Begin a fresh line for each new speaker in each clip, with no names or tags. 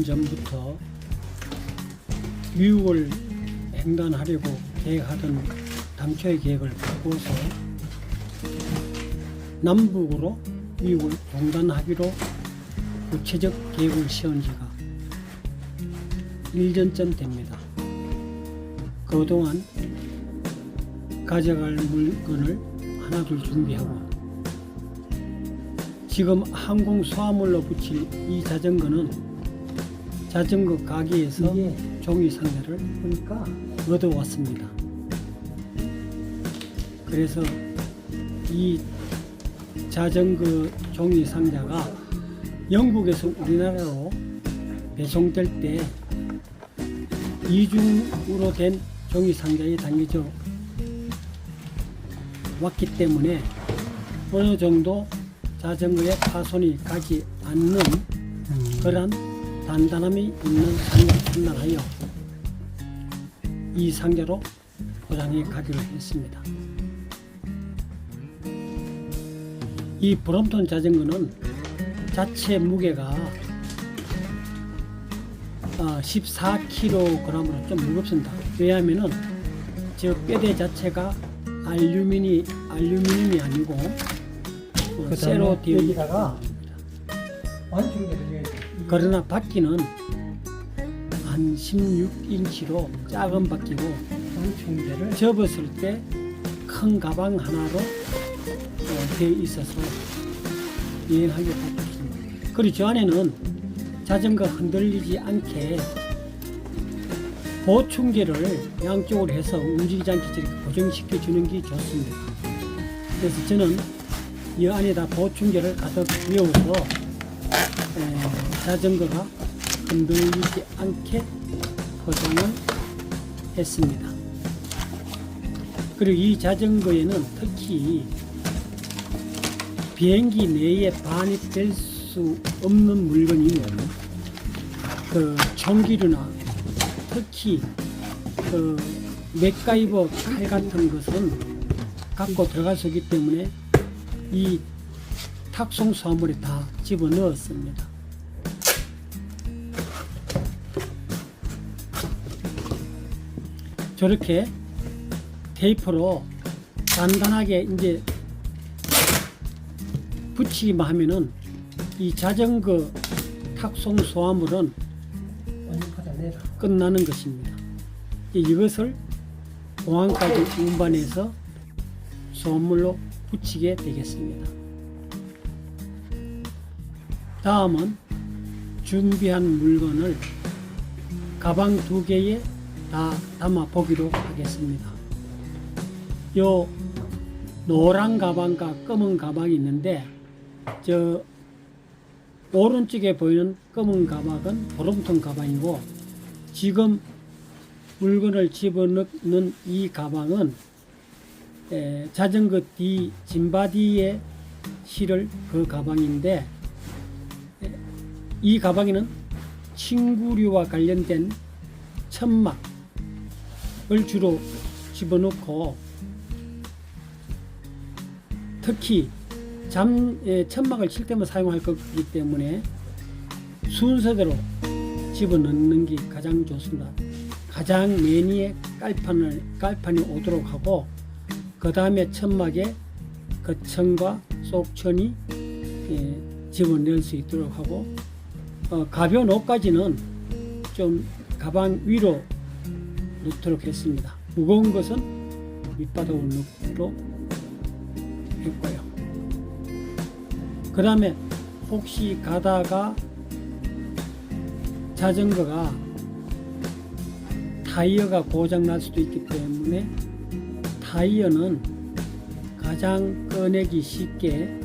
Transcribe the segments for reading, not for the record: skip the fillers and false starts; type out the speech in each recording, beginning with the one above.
년 전부터 미국을 횡단하려고 계획하던 당초의 계획을 바꿔서 남북으로 미국을 동단하기로 구체적 계획을 세운 지가 1년쯤 됩니다. 그동안 가져갈 물건을 하나둘 준비하고 지금 항공 소화물로 붙일 이 자전거는 자전거 가게에서 종이 상자를 얻어왔습니다. 그래서 이 자전거 종이 상자가 영국에서 우리나라로 배송될 때 이중으로 된 종이 상자에 담겨져 왔기 때문에 어느 정도 자전거에 파손이 가지 않는 그런 단단함이 있는 상자를 판단하여 이 상자로 포장해 가기로 했습니다. 이 브롬톤 자전거는 자체 무게가 14kg으로 좀 무겁습니다. 왜냐하면은 저 뼈대 자체가 알루미늄이 아니고 쇠로 되어 있다가 그러나 바퀴는 한 16인치로 작은 바퀴고 접었을 때 큰 가방 하나로 되어 있어서 유행하게 바뀌었습니다. 그리고 저 안에는 자전거 흔들리지 않게 보충제를 양쪽으로 해서 움직이지 않게 저렇게 고정시켜 주는 게 좋습니다. 그래서 저는 이 안에다 보충제를 가득 넣어서 자전거가 흔들리지 않게 포장을 했습니다. 그리고 이 자전거에는 특히 비행기 내에 반입될 수 없는 물건이 그 총기류나 특히 그 맥가이버 칼 같은 것은 갖고 들어갈 수 있기 때문에 이 탁송 소화물에 다 집어넣었습니다. 저렇게 테이프로 단단하게 이제 붙이기만 하면은 이 자전거 탁송 소화물은 끝나는 것입니다. 이것을 공항까지 운반해서 소화물로 붙이게 되겠습니다. 다음은 준비한 물건을 가방 2개에 다 담아 보기로 하겠습니다. 요 노란 가방과 검은 가방이 있는데 저 오른쪽에 보이는 검은 가방은 브롬톤 가방이고 지금 물건을 집어넣는 이 가방은 자전거 뒤 짐바디에 실을 그 가방인데 이 가방에는 침구류와 관련된 천막을 주로 집어넣고 특히 천막을 칠 때만 사용할 거기 때문에 순서대로 집어넣는 게 가장 좋습니다. 가장 맨 위에 깔판이 오도록 하고 그 다음에 천막에 겉천과 속천이 집어넣을 수 있도록 하고 가벼운 옷까지는 좀 가방 위로 넣도록 했습니다. 무거운 것은 밑바닥으로 넣도록 했고요. 그 다음에 혹시 가다가 자전거가 타이어가 고장 날 수도 있기 때문에 타이어는 가장 꺼내기 쉽게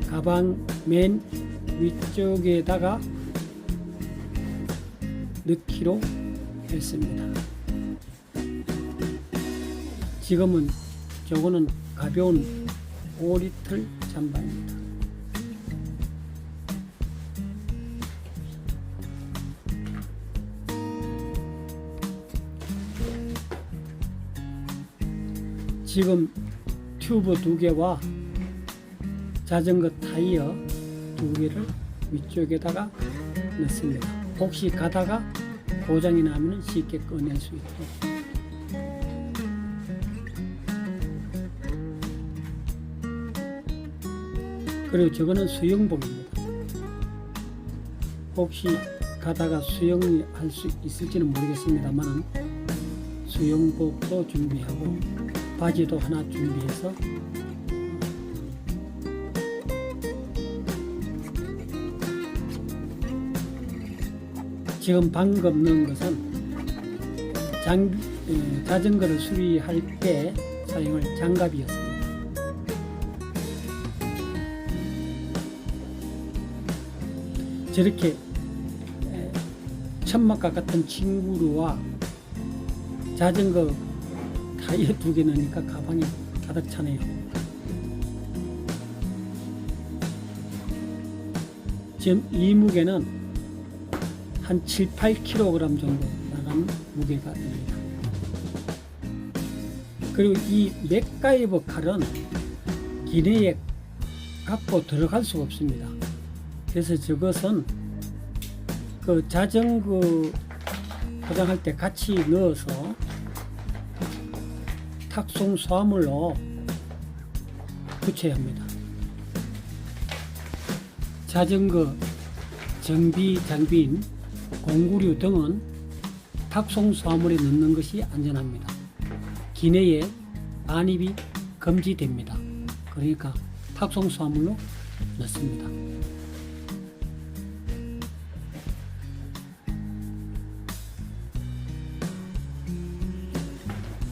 가방 맨 위쪽에다가 넣기로 했습니다. 지금은 저거는 가벼운 5리터 잠바입니다. 지금 튜브 2개와 자전거 타이어 2개를 위쪽에다가 넣습니다. 혹시 가다가 고장이 나면 쉽게 꺼낼 수 있도록. 그리고 저거는 수영복입니다. 혹시 가다가 수영할 수 있을지는 모르겠습니다만 수영복도 준비하고 바지도 하나 준비해서 지금 방금 넣은 것은 자전거를 수리할 때 사용할 장갑이었습니다. 저렇게 천막과 같은 친구류와 자전거 타이어 2개 넣으니까 가방이 가득 차네요. 지금 이 무게는 한 7, 8kg 정도 나간 무게가 됩니다. 그리고 이 맥가이버 칼은 기내에 갖고 들어갈 수가 없습니다. 그래서 저것은 그 자전거 포장할 때 같이 넣어서 탁송 수화물로 붙여야 합니다. 자전거 정비 장비인 공구류 등은 탁송 수화물에 넣는 것이 안전합니다. 기내에 반입이 금지됩니다. 그러니까 탁송 수화물로 넣습니다.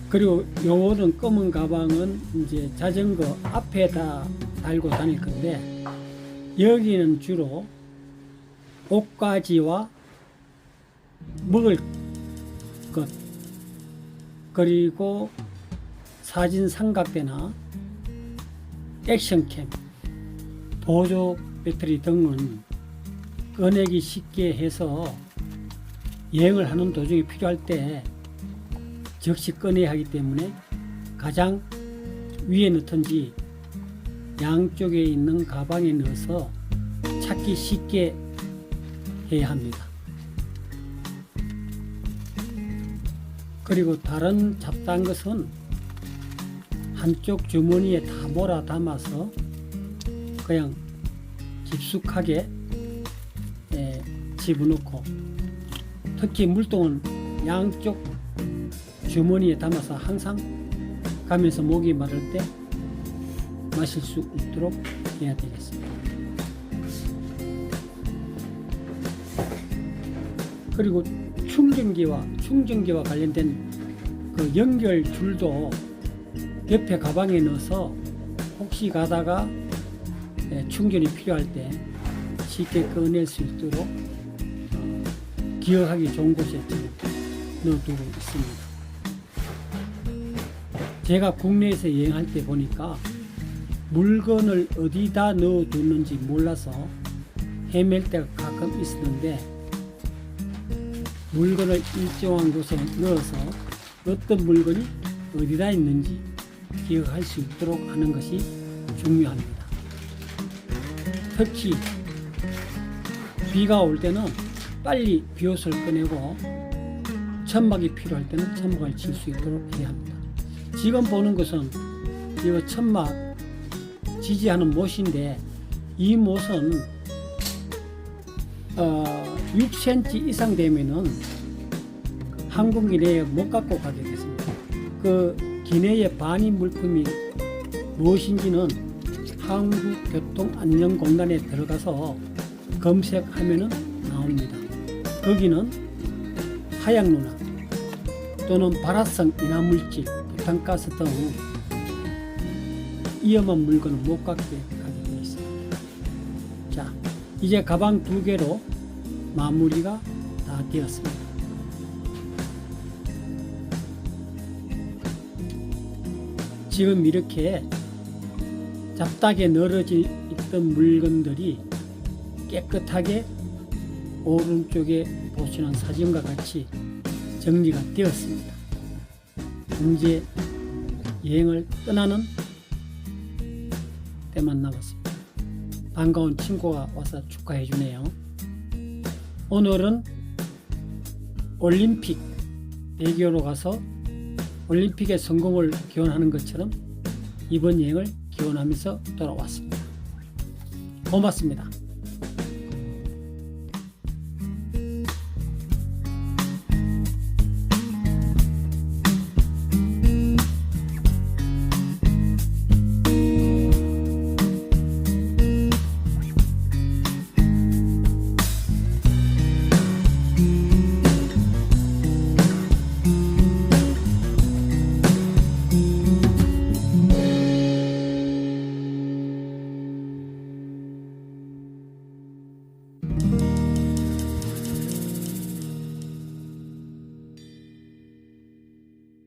그리고 요거는 검은 가방은 이제 자전거 앞에다 달고 다닐 건데, 여기는 주로 옷가지와 먹을 것, 그리고 사진 삼각대나 액션캠, 보조 배터리 등은 꺼내기 쉽게 해서 여행을 하는 도중에 필요할 때 즉시 꺼내야 하기 때문에 가장 위에 넣든지 양쪽에 있는 가방에 넣어서 찾기 쉽게 해야 합니다. 그리고 다른 잡다한 것은 한쪽 주머니에 다 몰아 담아서 그냥 깊숙하게 집어넣고, 특히 물통은 양쪽 주머니에 담아서 항상 가면서 목이 마를 때 마실 수 있도록 해야 되겠습니다. 그리고 충전기와 관련된 그 연결 줄도 옆에 가방에 넣어서 혹시 가다가 충전이 필요할 때 쉽게 꺼낼 수 있도록 기억하기 좋은 곳에 넣어두고 있습니다. 제가 국내에서 여행할 때 보니까 물건을 어디다 넣어두는지 몰라서 헤맬 때가 가끔 있었는데, 물건을 일정한 곳에 넣어서 어떤 물건이 어디다 있는지 기억할 수 있도록 하는 것이 중요합니다. 특히 비가 올 때는 빨리 비옷을 꺼내고 천막이 필요할 때는 천막을 칠 수 있도록 해야 합니다. 지금 보는 것은 이 천막 지지하는 못인데, 이 못은 6cm 이상 되면은 한국 기내에 못 갖고 가게 됐습니다. 그 기내의 반입 물품이 무엇인지는 한국교통안전공단에 들어가서 검색하면은 나옵니다. 거기는 하양루나 또는 발화성 인화물질, 부탄가스 등 위험한 물건은 못 갖게 하게 되어 있습니다. 자, 이제 가방 2개로 마무리가 다 되었습니다. 지금 이렇게 잡다하게 널어져 있던 물건들이 깨끗하게 오른쪽에 보시는 사진과 같이 정리가 되었습니다. 이제 여행을 떠나는 때만 남았습니다. 반가운 친구가 와서 축하해 주네요. 오늘은 올림픽 대기업으로 가서 올림픽의 성공을 기원하는 것처럼 이번 여행을 기원하면서 돌아왔습니다. 고맙습니다.